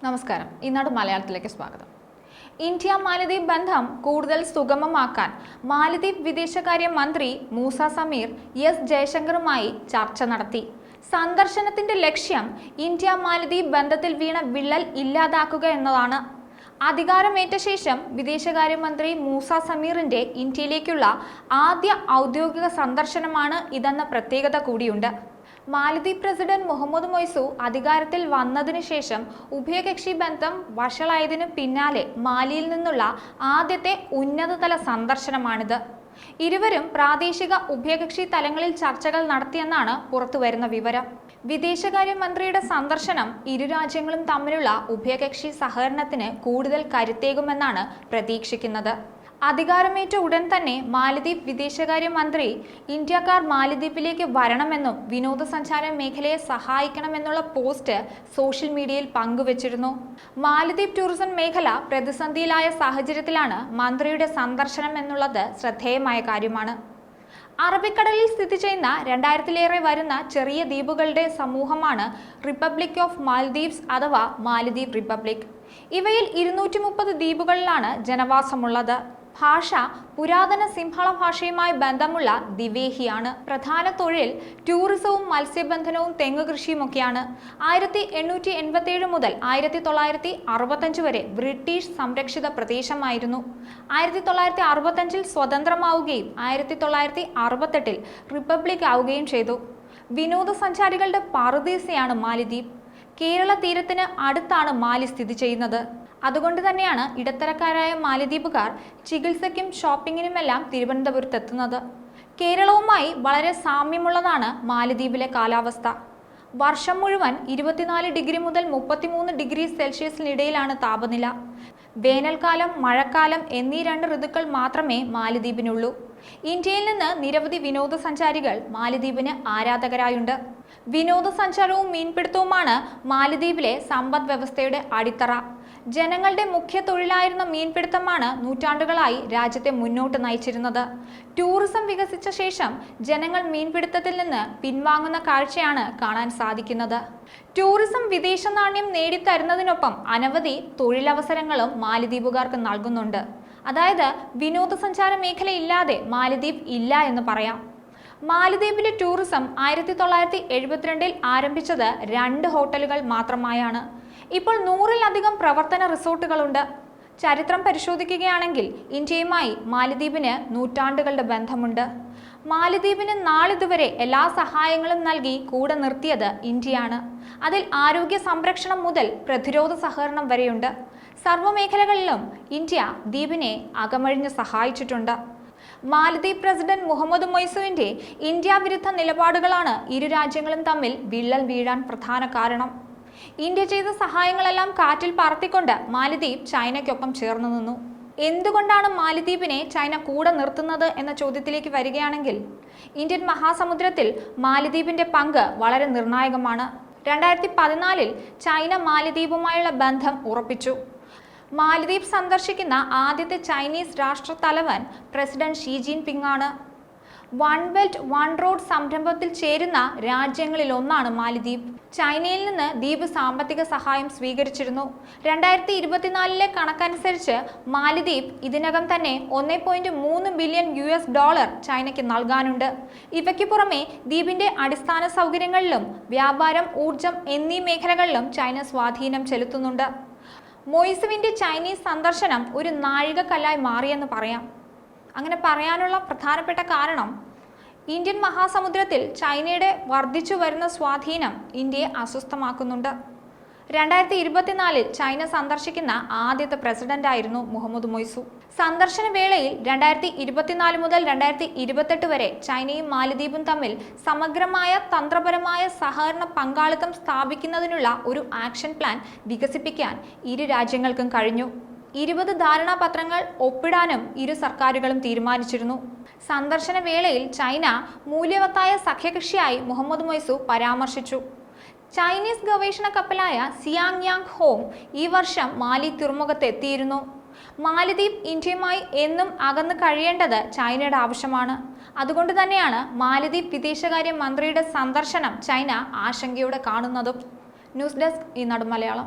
നമസ്കാരം. ഈനാട് മലയാളത്തിലേക്ക് സ്വാഗതം. ഇന്ത്യ മാലദ്വീപ് ബന്ധം കൂടുതൽ സുഗമമാക്കാൻ മാലദ്വീപ് വിദേശകാര്യ മന്ത്രി മൂസ സമീർ എസ് ജയശങ്കറുമായി ചർച്ച നടത്തി. സന്ദർശനത്തിന്റെ ലക്ഷ്യം ഇന്ത്യ മാലദ്വീപ് ബന്ധത്തിൽ വീണ വിള്ളൽ ഇല്ലാതാക്കുക എന്നതാണ്. അധികാരമേറ്റ ശേഷം വിദേശകാര്യമന്ത്രി മൂസ സമീറിന്റെ ഇന്ത്യയിലേക്കുള്ള ആദ്യ ഔദ്യോഗിക സന്ദർശനമാണ് ഇതെന്ന പ്രത്യേകത കൂടിയുണ്ട്. മാലദ്വീപ് പ്രസിഡന്റ് മുഹമ്മദ് മൊയ്സു അധികാരത്തിൽ വന്നതിനു ശേഷം ഉഭയകക്ഷി ബന്ധം വഷളായതിനു പിന്നാലെ മാലിയിൽ നിന്നുള്ള ആദ്യത്തെ ഉന്നതതല സന്ദർശനമാണിത്. ഇരുവരും പ്രാദേശിക ഉഭയകക്ഷി തലങ്ങളിൽ ചർച്ചകൾ നടത്തിയെന്നാണ് പുറത്തുവരുന്ന വിവരം. വിദേശകാര്യമന്ത്രിയുടെ സന്ദർശനം ഇരു രാജ്യങ്ങളും തമ്മിലുള്ള ഉഭയകക്ഷി സഹകരണത്തിന് കൂടുതൽ കരുത്തേകുമെന്നാണ് പ്രതീക്ഷിക്കുന്നത്. അധികാരമേറ്റ ഉടൻ തന്നെ മാലദ്വീപ് വിദേശകാര്യമന്ത്രി ഇന്ത്യക്കാർ മാലദ്വീപിലേക്ക് വരണമെന്നും വിനോദസഞ്ചാര മേഖലയെ സഹായിക്കണമെന്നുള്ള പോസ്റ്റ് സോഷ്യൽ മീഡിയയിൽ പങ്കുവച്ചിരുന്നു. മാലദ്വീപ് ടൂറിസം മേഖല പ്രതിസന്ധിയിലായ സാഹചര്യത്തിലാണ് മന്ത്രിയുടെ സന്ദർശനം എന്നുള്ളത് ശ്രദ്ധേയമായ കാര്യമാണ്. അറബിക്കടലിൽ സ്ഥിതി ചെയ്യുന്ന 2000-ലേറെ വരുന്ന ചെറിയ ദ്വീപുകളുടെ സമൂഹമാണ് റിപ്പബ്ലിക് ഓഫ് മാൽദീവ്സ് അഥവാ മാലദ്വീപ് റിപ്പബ്ലിക്. ഇവയിൽ 230 ദ്വീപുകളിലാണ് ജനവാസമുള്ളത്. ഭാഷ പുരാതന സിംഹള ഭാഷയുമായി ബന്ധമുള്ള ദിവേഹിയാണ്. പ്രധാന തൊഴിൽ ടൂറിസവും മത്സ്യബന്ധനവും തെങ്ങ് കൃഷിയുമൊക്കെയാണ്. 1887 മുതൽ 1965 വരെ ബ്രിട്ടീഷ് സംരക്ഷിത പ്രദേശമായിരുന്നു. 1965-ൽ സ്വതന്ത്രമാവുകയും 1968-ൽ റിപ്പബ്ലിക് ആവുകയും ചെയ്തു. വിനോദസഞ്ചാരികളുടെ പറുദീസയാണ് മാലദ്വീപ്. കേരള തീരത്തിന് അടുത്താണ് മാലി സ്ഥിതി ചെയ്യുന്നത്. അതുകൊണ്ട് തന്നെയാണ് ഇടത്തരക്കാരായ മാലദ്വീപുകാർ ചികിത്സയ്ക്കും ഷോപ്പിങ്ങിനുമെല്ലാം തിരുവനന്തപുരത്തെത്തുന്നത്. കേരളവുമായി വളരെ സാമ്യമുള്ളതാണ് മാലദ്വീപിലെ കാലാവസ്ഥ. വർഷം മുഴുവൻ 24 ഡിഗ്രി മുതൽ 33 ഡിഗ്രി സെൽഷ്യസിനിടയിലാണ് താപനില. വേനൽക്കാലം, മഴക്കാലം എന്നീ 2 ഋതുക്കൾ മാത്രമേ മാലദ്വീപിനുള്ളൂ. ഇന്ത്യയിൽ നിന്ന് നിരവധി വിനോദസഞ്ചാരികൾ മാലദ്വീപിന് ആരാധകരായുണ്ട്. വിനോദസഞ്ചാരവും മീൻപിടുത്തവുമാണ് മാലദ്വീപിലെ സമ്പദ് വ്യവസ്ഥയുടെ അടിത്തറ. ജനങ്ങളുടെ മുഖ്യ തൊഴിലായിരുന്ന മീൻപിടുത്തമാണ് നൂറ്റാണ്ടുകളായി രാജ്യത്തെ മുന്നോട്ട് നയിച്ചിരുന്നത്. ടൂറിസം വികസിച്ച ശേഷം ജനങ്ങൾ മീൻപിടുത്തത്തിൽ നിന്ന് പിൻവാങ്ങുന്ന കാഴ്ചയാണ് കാണാൻ സാധിക്കുന്നത്. ടൂറിസം വിദേശ നാണ്യം നേടിത്തരുന്നതിനൊപ്പം അനവധി തൊഴിലവസരങ്ങളും മാലദ്വീപുകാർക്ക് നൽകുന്നുണ്ട്. അതായത് വിനോദസഞ്ചാര മേഖലയില്ലാതെ മാലദ്വീപ് ഇല്ല എന്ന് പറയാം. മാലദ്വീപിലെ ടൂറിസം 1972-ൽ ആരംഭിച്ചത് 2 ഹോട്ടലുകൾ മാത്രമായാണ്. ഇപ്പോൾ 100-ലധികം പ്രവർത്തന റിസോർട്ടുകളുണ്ട്. ചരിത്രം പരിശോധിക്കുകയാണെങ്കിൽ ഇന്ത്യയുമായി മാലദ്വീപിന് നൂറ്റാണ്ടുകളുടെ ബന്ധമുണ്ട്. മാലദ്വീപിന് നാളിതുവരെ എല്ലാ സഹായങ്ങളും നൽകി കൂടെ നിർത്തിയത് ഇന്ത്യയാണ്. അതിൽ ആരോഗ്യ സംരക്ഷണം മുതൽ പ്രതിരോധ സഹകരണം വരെയുണ്ട്. സർവ്വമേഖലകളിലും ഇന്ത്യ ദ്വീപിനെ അകമഴിഞ്ഞ് സഹായിച്ചിട്ടുണ്ട്. മാലദ്വീപ് പ്രസിഡന്റ് മുഹമ്മദ് മൊയ്സുവിന്റെ ഇന്ത്യ വിരുദ്ധ നിലപാടുകളാണ് ഇരു രാജ്യങ്ങളും തമ്മിൽ വിള്ളൽ വീഴാൻ പ്രധാന കാരണം. ഇന്ത്യ ചെയ്ത സഹായങ്ങളെല്ലാം കാറ്റിൽ പറത്തിക്കൊണ്ട് മാലദ്വീപ് ചൈനയ്ക്കൊപ്പം ചേർന്നു നിന്നു. എന്തുകൊണ്ടാണ് മാലദ്വീപിനെ ചൈന കൂടെ നിർത്തുന്നത് എന്ന ചോദ്യത്തിലേക്ക് വരികയാണെങ്കിൽ ഇന്ത്യൻ മഹാസമുദ്രത്തിൽ മാലദ്വീപിന്റെ പങ്ക് വളരെ നിർണായകമാണ്. 2014-ൽ ചൈന മാലദ്വീപുമായുള്ള ബന്ധം ഉറപ്പിച്ചു. മാലദ്വീപ് സന്ദർശിക്കുന്ന ആദ്യത്തെ ചൈനീസ് രാഷ്ട്രത്തലവൻ പ്രസിഡന്റ് ഷീ ജിൻപിങ് ആണ്. വൺ ബെൽറ്റ് വൺ റോഡ് സംരംഭത്തിൽ ചേരുന്ന രാജ്യങ്ങളിൽ ഒന്നാണ് മാലദ്വീപ്. ചൈനയിൽ നിന്ന് ദ്വീപ് സാമ്പത്തിക സഹായം സ്വീകരിച്ചിരുന്നു. 2024-ലെ കണക്കനുസരിച്ച് മാലദ്വീപ് ഇതിനകം തന്നെ $1.3 ബില്യൺ ചൈനയ്ക്ക് നൽകാനുണ്ട്. ഇവയ്ക്ക് പുറമെ ദ്വീപിന്റെ അടിസ്ഥാന സൗകര്യങ്ങളിലും വ്യാപാരം, ഊർജം എന്നീ മേഖലകളിലും ചൈന സ്വാധീനം ചെലുത്തുന്നുണ്ട്. മൊയ്സുവിന്റെ ചൈനീസ് സന്ദർശനം ഒരു നാഴികക്കല്ലായി മാറിയെന്ന് പറയാം. അങ്ങനെ പറയാനുള്ള പ്രധാനപ്പെട്ട കാരണം ഇന്ത്യൻ മഹാസമുദ്രത്തിൽ ചൈനയുടെ വർദ്ധിച്ചു വരുന്ന സ്വാധീനം ഇന്ത്യയെ അസ്വസ്ഥമാക്കുന്നുണ്ട്. 2024-ൽ ചൈന സന്ദർശിക്കുന്ന ആദ്യത്തെ പ്രസിഡന്റായിരുന്നു മുഹമ്മദ് മൊയ്സു. സന്ദർശന വേളയിൽ 2024 മുതൽ 2028 വരെ ചൈനയും മാലദ്വീപും തമ്മിൽ സമഗ്രമായ തന്ത്രപരമായ സഹകരണ പങ്കാളിത്തം സ്ഥാപിക്കുന്നതിനുള്ള ഒരു ആക്ഷൻ പ്ലാൻ വികസിപ്പിക്കാൻ ഇരു രാജ്യങ്ങൾക്കും കഴിഞ്ഞു. 20 ധാരണാപത്രങ്ങൾ ഒപ്പിടാനും ഇരു സർക്കാരുകളും തീരുമാനിച്ചിരുന്നു. സന്ദർശന വേളയിൽ ചൈന മൂല്യവത്തായ സഖ്യകക്ഷിയായി മുഹമ്മദ് മൊയ്സു പരാമർശിച്ചു. ചൈനീസ് ഗവേഷണ കപ്പലായ സിയാങ് യാങ് ഹോം ഈ വർഷം മാലി തുറമുഖത്ത് എത്തിയിരുന്നു. മാലദ്വീപ് ഇന്ത്യയുമായി എന്നും അകന്നു കഴിയേണ്ടത് ചൈനയുടെ ആവശ്യമാണ്. അതുകൊണ്ട് തന്നെയാണ് മാലദ്വീപ് വിദേശകാര്യ മന്ത്രിയുടെ സന്ദർശനം ചൈന ആശങ്കയോടെ കാണുന്നതും. ന്യൂസ് ഡെസ്ക് ഈനാട് മലയാളം.